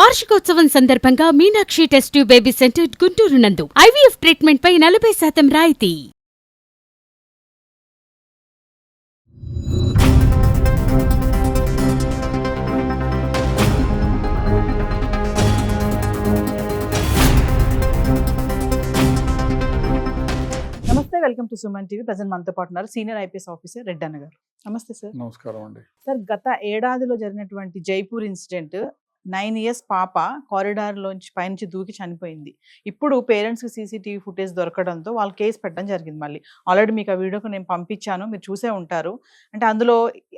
వార్షికోత్సవం సందర్భంగా Meenakshi test tube baby centre Guntur నందు ఐవీఎఫ్ ట్రీట్మెంట్ పై 40% రాయితీ. నమస్తే, welcome to Suman TV. Present మనతో పాటు ఉన్నారు సీనియర్ ఐపీఎస్ ఆఫీసర్ రెడ్డి అన్న గారు. నమస్తే సార్. నమస్కారం అండి. సార్, గత ఏడాదిలో జరిగినటువంటి జైపూర్ ఇన్సిడెంట్ 9 years పాప కారిడార్లోంచి పైనుంచి దూకి చనిపోయింది. ఇప్పుడు పేరెంట్స్కి సీసీటీవీ ఫుటేజ్ దొరకడంతో వాళ్ళు కేసు పెట్టడం జరిగింది. మళ్ళీ ఆల్రెడీ మీకు ఆ వీడియోకి నేను పంపించాను, మీరు చూసే ఉంటారు. అంటే అందులో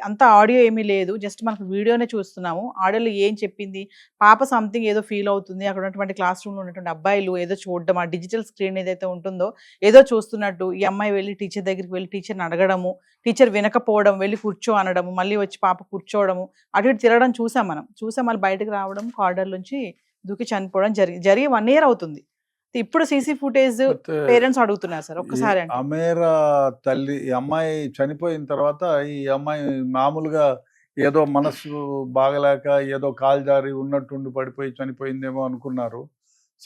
అంత ఆడియో ఏమీ లేదు, జస్ట్ మనకు వీడియోనే చూస్తున్నాము. ఆడియోలో ఏం చెప్పింది, పాప సంథింగ్ ఏదో ఫీల్ అవుతుంది, అక్కడ ఉన్నటువంటి క్లాస్ రూమ్లో ఉన్నటువంటి అబ్బాయిలు ఏదో చూడడం, ఆ డిజిటల్ స్క్రీన్ ఏదైతే ఉంటుందో ఏదో చూస్తున్నట్టు ఈ అమ్మాయి వెళ్ళి టీచర్ దగ్గరికి వెళ్ళి టీచర్ని అడగడము, టీచర్ వినకపోవడం, వెళ్ళి కూర్చో అనడము, మళ్ళీ వచ్చి పాప కూర్చోవడము, అటు ఇటు తిరగడం చూసాం. చూసాం మళ్ళీ బయటకు రావడం, కారిడార్ నుంచి దూకి చనిపోవడం జరిగి 1 year అవుతుంది. ఇప్పుడు సీసీ ఫుటేజ్ పేరెంట్స్ అడుగుతున్నారు సార్ ఒక్కసారి. అమేరా తల్లి ఈ అమ్మాయి చనిపోయిన తర్వాత ఈ అమ్మాయి మామూలుగా ఏదో మనసు బాగలేక ఏదో కాలు జారి ఉన్నట్టుండి పడిపోయి చనిపోయిందేమో అనుకున్నారు.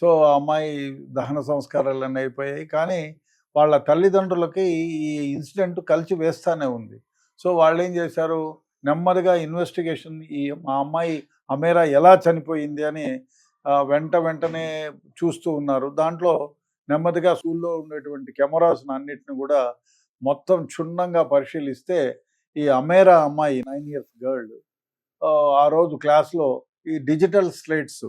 సో ఆ అమ్మాయి దహన సంస్కారాలన్నీ అయిపోయాయి. కానీ వాళ్ళ తల్లిదండ్రులకి ఈ ఇన్సిడెంట్ కలిసి వేస్తానే ఉంది. సో వాళ్ళు ఏం చేశారు, నెమ్మదిగా ఇన్వెస్టిగేషన్ మా అమ్మాయి అమేరా ఎలా చనిపోయింది అని వెంటనే చూస్తూ ఉన్నారు. దాంట్లో నెమ్మదిగా స్కూల్లో ఉండేటువంటి కెమెరాస్ అన్నిటిని కూడా మొత్తం క్షుణ్ణంగా పరిశీలిస్తే ఈ అమేరా అమ్మాయి 9 years గర్ల్ ఆ రోజు క్లాస్లో ఈ డిజిటల్ స్లేట్స్,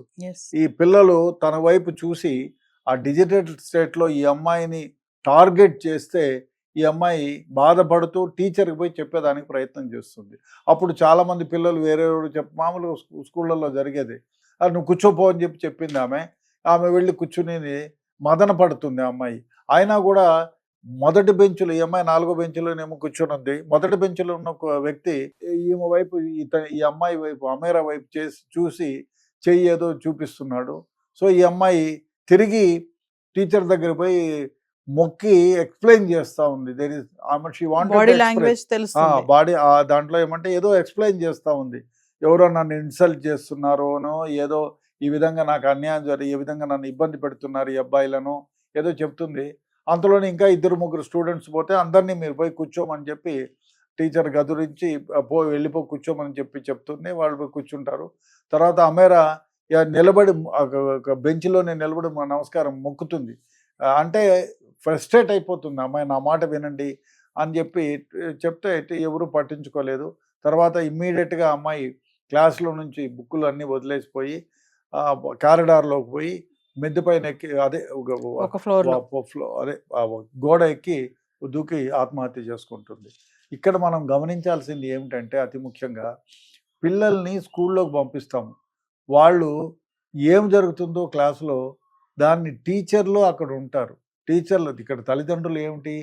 ఈ పిల్లలు తన వైపు చూసి ఆ డిజిటల్ స్లేట్లో ఈ అమ్మాయిని టార్గెట్ చేస్తే ఈ అమ్మాయి బాధపడుతూ టీచర్కి పోయి చెప్పేదానికి ప్రయత్నం చేస్తుంది. అప్పుడు చాలామంది పిల్లలు వేరే మామూలుగా స్కూళ్ళల్లో జరిగేది, నువ్వు కూర్చోపో అని చెప్పింది ఆమె వెళ్ళి కూర్చుని మదన పడుతుంది ఆ అమ్మాయి. అయినా కూడా మొదటి బెంచ్లో ఈ అమ్మాయి 4వ బెంచ్లోనేమో కూర్చొని ఉంది. మొదటి బెంచ్లో ఉన్న ఒక వ్యక్తి ఈమె వైపు ఈ అమ్మాయి వైపు అమేరా వైపు చూసి చెయ్యి ఏదో చూపిస్తున్నాడు. సో ఈ అమ్మాయి తిరిగి టీచర్ దగ్గర పోయి మొక్కి ఎక్స్ప్లెయిన్ చేస్తూ ఉంది. బాడీ లాంగ్వేజ్ తెలుస్తుంది. బాడీ దాంట్లో ఏమంటే ఏదో ఎక్స్ప్లెయిన్ చేస్తూ ఉంది. ఎవరో నన్ను ఇన్సల్ట్ చేస్తున్నారోనో, ఏదో ఈ విధంగా నాకు అన్యాయం జరిగి ఈ విధంగా నన్ను ఇబ్బంది పెడుతున్నారు ఈ అబ్బాయిలను ఏదో చెప్తుంది. అంతలోనే ఇంకా 2-3 స్టూడెంట్స్ పోతే అందరినీ మీరు పోయి కూర్చోమని చెప్పి టీచర్ గదురించి వెళ్ళిపో కూర్చోమని చెప్తుంది. వాళ్ళు పోయి కూర్చుంటారు. తర్వాత అమేరా నిలబడి బెంచ్లోనే నిలబడి నమస్కారం మొక్కుతుంది. అంటే ఫ్రస్ట్రేట్ అయిపోతుంది అమ్మాయి, నా మాట వినండి అని చెప్తే ఎవరు పట్టించుకోలేదు. తర్వాత ఇమ్మీడియట్గా అమ్మాయి క్లాస్లో నుంచి బుక్కులు అన్నీ వదిలేసిపోయి కారిడార్లోకి పోయి మిద్దె పైన ఎక్కి అదే గోడ ఎక్కి దూకి ఆత్మహత్య చేసుకుంటుంది. ఇక్కడ మనం గమనించాల్సింది ఏమిటంటే అతి ముఖ్యంగా పిల్లల్ని స్కూల్లోకి పంపిస్తాము, వాళ్ళు ఏం జరుగుతుందో క్లాసులో దాన్ని టీచర్లు అక్కడ ఉంటారు. టీచర్లు ఇక్కడ తల్లిదండ్రులు ఏమిటి,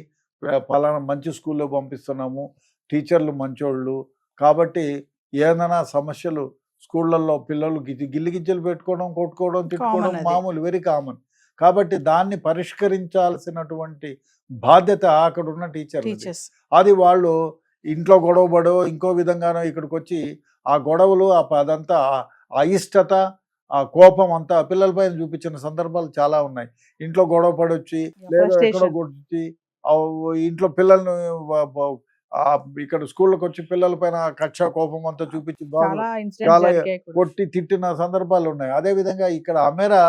పలానా మంచి స్కూల్లో పంపిస్తున్నాము, టీచర్లు మంచోళ్ళు కాబట్టి ఏదైనా సమస్యలు స్కూళ్ళల్లో పిల్లలు గిల్లిగిజ్జలు పెట్టుకోవడం, కొట్టుకోవడం, తిట్టుకోవడం మామూలు, వెరీ కామన్. కాబట్టి దాన్ని పరిష్కరించాల్సినటువంటి బాధ్యత అక్కడ ఉన్న టీచర్స్. అది వాళ్ళు ఇంట్లో గొడవపడో ఇంకో విధంగానో ఇక్కడికి వచ్చి ఆ గొడవలు అదంతా అయిష్టత, ఆ కోపం అంతా పిల్లలపైన చూపించిన సందర్భాలు చాలా ఉన్నాయి. ఇంట్లో గొడవ పడొచ్చి లేదా ఎక్కడో కొట్టి ఇంట్లో పిల్లల్ని ఇక్కడ స్కూళ్ళకి వచ్చి పిల్లల పైన కక్ష కోపం అంతా చూపించి చాలా కొట్టి తిట్టిన సందర్భాలు ఉన్నాయి. అదే విధంగా ఇక్కడ అమేరా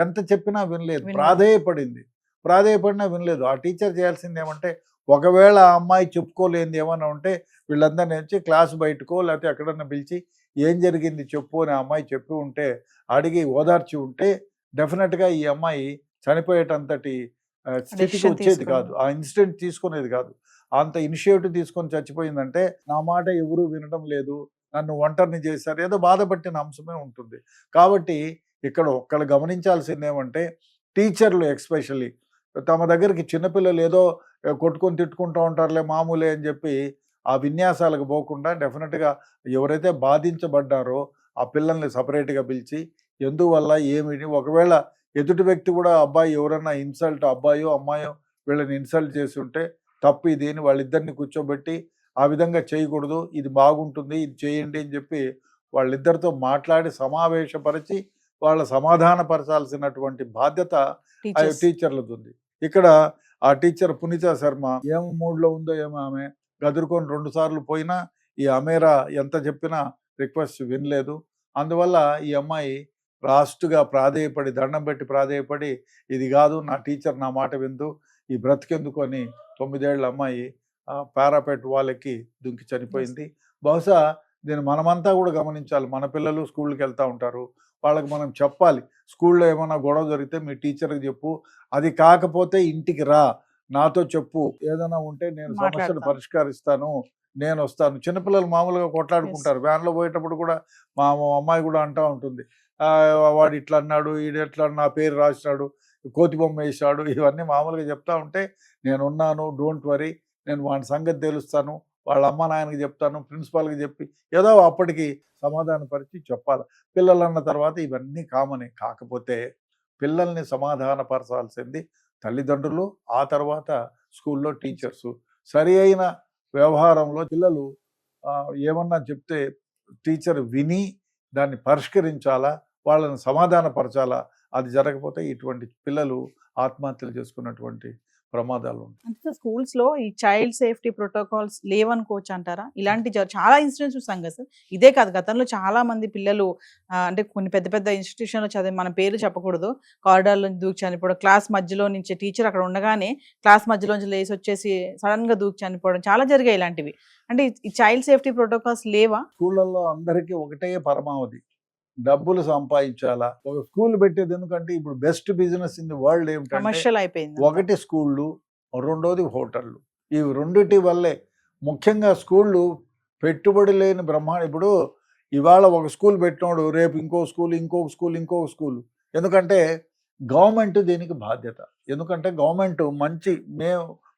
ఎంత చెప్పినా వినలేదు, ప్రాధేయపడినా వినలేదు. ఆ టీచర్ చేయాల్సింది ఏమంటే, ఒకవేళ ఆ అమ్మాయి చెప్పుకోలేనిది ఏమైనా ఉంటే వీళ్ళందరినీ వచ్చి క్లాస్ బయటకో లేకపోతే ఎక్కడన్నా పిలిచి ఏం జరిగింది చెప్పు అని ఆ అమ్మాయి చెప్పి ఉంటే, అడిగి ఓదార్చి ఉంటే డెఫినెట్గా ఈ అమ్మాయి చనిపోయేటంతటి స్థితికి వచ్చేది కాదు, ఆ ఇన్సిడెంట్ తీసుకునేది కాదు. అంత ఇనిషియేటివ్ తీసుకొని చచ్చిపోయిందంటే నా మాట ఎవరూ వినడం లేదు, నన్ను ఒంటరిని చేశారు, ఏదో బాధపట్టిన అంశమే ఉంటుంది. కాబట్టి ఇక్కడ ఒక్కళ్ళు గమనించాల్సింది ఏమంటే, టీచర్లు ఎక్స్పెషల్లీ తమ దగ్గరికి చిన్నపిల్లలు ఏదో కొట్టుకొని తిట్టుకుంటూ ఉంటారులే మామూలే అని చెప్పి ఆ విన్యాసాలకు పోకుండా డెఫినెట్గా ఎవరైతే బాధించబడ్డారో ఆ పిల్లల్ని సపరేట్గా పిలిచి ఎందువల్ల ఏమిటి, ఒకవేళ ఎదుటి వ్యక్తి కూడా అబ్బాయి ఎవరన్నా అబ్బాయో అమ్మాయో వీళ్ళని ఇన్సల్ట్ చేసి ఉంటే తప్పు ఇది అని వాళ్ళిద్దరిని కూర్చోబెట్టి ఆ విధంగా చేయకూడదు, ఇది బాగుంటుంది, ఇది చేయండి అని చెప్పి వాళ్ళిద్దరితో మాట్లాడి సమావేశపరిచి వాళ్ళ సమాధానపరచాల్సినటువంటి బాధ్యత టీచర్స్ టీచర్లది ఉంది. ఇక్కడ ఆ టీచర్ పునీత శర్మ ఏం మూడ్లో ఉందో ఏమో ఆమె గదురుకొని 2 సార్లు పోయినా ఈ అమేరా ఎంత చెప్పినా రిక్వెస్ట్ వినలేదు. అందువల్ల ఈ అమ్మాయి లాస్ట్గా ప్రాధేయపడి దండం పెట్టి ప్రాధేయపడి ఇది కాదు నా టీచర్ నా మాట విందు ఈ బ్రతికెందుకు అని 9 ఏళ్ల అమ్మాయి పారాపెట్ వాళ్ళకి దుంకి చనిపోయింది. బహుశా దీన్ని మనమంతా కూడా గమనించాలి. మన పిల్లలు స్కూల్కి వెళ్తూ ఉంటారు, వాళ్ళకి మనం చెప్పాలి, స్కూల్లో ఏమైనా గొడవ జరిగితే మీ టీచర్కి చెప్పు, అది కాకపోతే ఇంటికి రా నాతో చెప్పు, ఏదైనా ఉంటే నేను సమస్యను పరిష్కరిస్తాను, నేను వస్తాను. చిన్నపిల్లలు మామూలుగా కొట్లాడుకుంటారు, వ్యాన్లో పోయేటప్పుడు కూడా మా అమ్మాయి కూడా అంటూ ఉంటుంది, వాడు ఇట్లా అన్నాడు, ఈడు ఎట్లా నా పేరు రాసినాడు, కోతి బొమ్మ వేసాడు, ఇవన్నీ మామూలుగా చెప్తా ఉంటే నేనున్నాను, డోంట్ వరీ, నేను వాడి సంగతి తెలుస్తాను, వాళ్ళ అమ్మ నాయనకి చెప్తాను, ప్రిన్సిపాల్కి చెప్పి ఏదో అప్పటికి సమాధానపరిచి చెప్పాలి. పిల్లలు అన్న తర్వాత ఇవన్నీ కామనే. కాకపోతే పిల్లల్ని సమాధానపరచాల్సింది తల్లిదండ్రులు, ఆ తర్వాత స్కూల్లో టీచర్సు. సరి అయిన వ్యవహారంలో పిల్లలు ఏమన్నా చెప్తే టీచర్ విని దాన్ని పరిష్కరించాలా, వాళ్ళని సమాధానపరచాలా. అది జరగకపోతే ఇటువంటి పిల్లలు ఆత్మహత్యలు చేసుకున్నటువంటి ప్రమాదాలు ఉంటాయి. అంటే స్కూల్స్ లో ఈ చైల్డ్ సేఫ్టీ ప్రోటోకాల్స్ లేవనుకోవచ్చు అంటారా? ఇలాంటి చాలా ఇన్సిడెంట్స్ చూసాం కదా సార్. ఇదే కాదు, గతంలో చాలా మంది పిల్లలు అంటే కొన్ని పెద్ద పెద్ద ఇన్స్టిట్యూషన్లో చదివి, మన పేరు చెప్పకూడదు, కారిడార్లో దూకి చనిపోవడం, క్లాస్ మధ్యలో నుంచి టీచర్ అక్కడ ఉండగానే క్లాస్ మధ్యలోంచి లేచి వచ్చేసి సడన్ గా దూకి చనిపోవడం చాలా జరిగాయి ఇలాంటివి. అంటే ఈ చైల్డ్ సేఫ్టీ ప్రోటోకాల్స్ లేవా? స్కూళ్ళల్లో అందరికీ ఒకటే పరమావధి, డబ్బులు సంపాదించాలా. ఒక స్కూల్ పెట్టేది ఎందుకంటే ఇప్పుడు best business in the world ఏమిటంటే కమర్షియల్ అయిపోయింది. ఒకటి స్కూళ్ళు, రెండోది హోటళ్ళు. ఇవి రెండిటి వల్లే. ముఖ్యంగా స్కూళ్ళు పెట్టుబడి లేని బ్రహ్మాండ. ఇప్పుడు ఇవాళ ఒక స్కూల్ పెట్టినోడు రేపు ఇంకో స్కూల్, ఇంకొక స్కూల్, ఇంకొక స్కూల్. ఎందుకంటే గవర్నమెంట్ దీనికి బాధ్యత. ఎందుకంటే గవర్నమెంట్ మంచి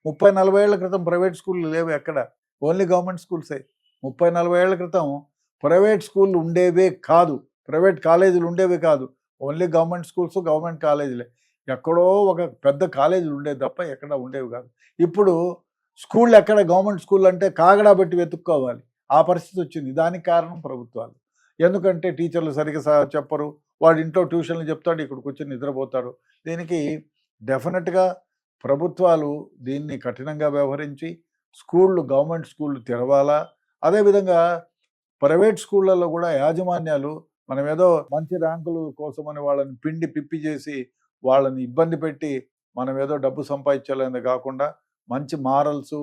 30-40 ఏళ్ల క్రితం ప్రైవేట్ స్కూళ్ళు లేవు ఎక్కడ, ఓన్లీ గవర్నమెంట్ స్కూల్సే. 30-40 ఏళ్ల క్రితం ప్రైవేట్ స్కూళ్ళు ఉండేవే కాదు, ప్రైవేట్ కాలేజీలు ఉండేవి కాదు, ఓన్లీ గవర్నమెంట్ స్కూల్స్, గవర్నమెంట్ కాలేజీలే. ఎక్కడో ఒక పెద్ద కాలేజీలు ఉండేవి తప్ప ఎక్కడ ఉండేవి కాదు. ఇప్పుడు స్కూళ్ళు ఎక్కడ, గవర్నమెంట్ స్కూల్ అంటే కాగడా పెట్టి వెతుక్కోవాలి, ఆ పరిస్థితి వచ్చింది. దానికి కారణం ప్రభుత్వాలు. ఎందుకంటే టీచర్లు సరిగ్గా చెప్పరు, వాడు ఇంట్లో ట్యూషన్లు చెప్తాడు, ఇక్కడికి వచ్చి నిద్రపోతాడు. దీనికి డెఫినెట్గా ప్రభుత్వాలు దీన్ని కఠినంగా వ్యవహరించి స్కూళ్ళు, గవర్నమెంట్ స్కూళ్ళు తెరవాలా. అదేవిధంగా ప్రైవేట్ స్కూళ్ళల్లో కూడా యాజమాన్యాలు మనం ఏదో మంచి ర్యాంకులు కోసమని వాళ్ళని పిండి పిప్పి చేసి వాళ్ళని ఇబ్బంది పెట్టి మనం ఏదో డబ్బు సంపాదించాలనేది కాకుండా మంచి మారల్స్,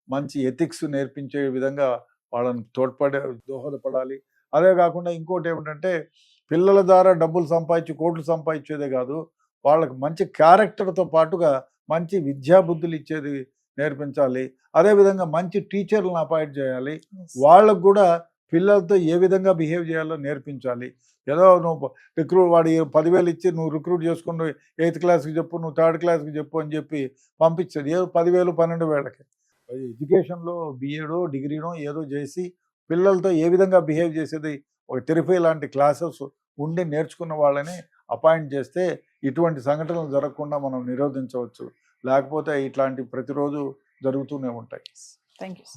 మంచి ఎథిక్స్ నేర్పించే విధంగా వాళ్ళని దోహదపడాలి. అదే కాకుండా ఇంకోటి ఏమిటంటే పిల్లల ద్వారా డబ్బులు సంపాదించి కోట్లు సంపాదించేదే కాదు, వాళ్ళకి మంచి క్యారెక్టర్తో పాటుగా మంచి విద్యాబుద్ధులు ఇచ్చేది నేర్పించాలి. అదేవిధంగా మంచి టీచర్లను అపాయింట్ చేయాలి, వాళ్ళకు కూడా పిల్లలతో ఏ విధంగా బిహేవ్ చేయాలో నేర్పించాలి. ఏదో నువ్వు వాడి 10,000 ఇచ్చి నువ్వు రిక్రూట్ చేసుకుని 8th క్లాస్కి చెప్పు, నువ్వు 3rd క్లాస్కి చెప్పు అని చెప్పి పంపించేది. ఏదో 10,000 12,000కి. ఎడ్యుకేషన్లో బిఏడో డిగ్రీనో ఏదో చేసి పిల్లలతో ఏ విధంగా బిహేవ్ చేసేది ఒక థెరపీ లాంటి క్లాసెస్ ఉండి నేర్చుకున్న వాళ్ళని అపాయింట్ చేస్తే ఇటువంటి సంఘటనలు జరగకుండా మనం నిరోధించవచ్చు. లేకపోతే ఇట్లాంటి ప్రతిరోజు జరుగుతూనే ఉంటాయి. Thank you.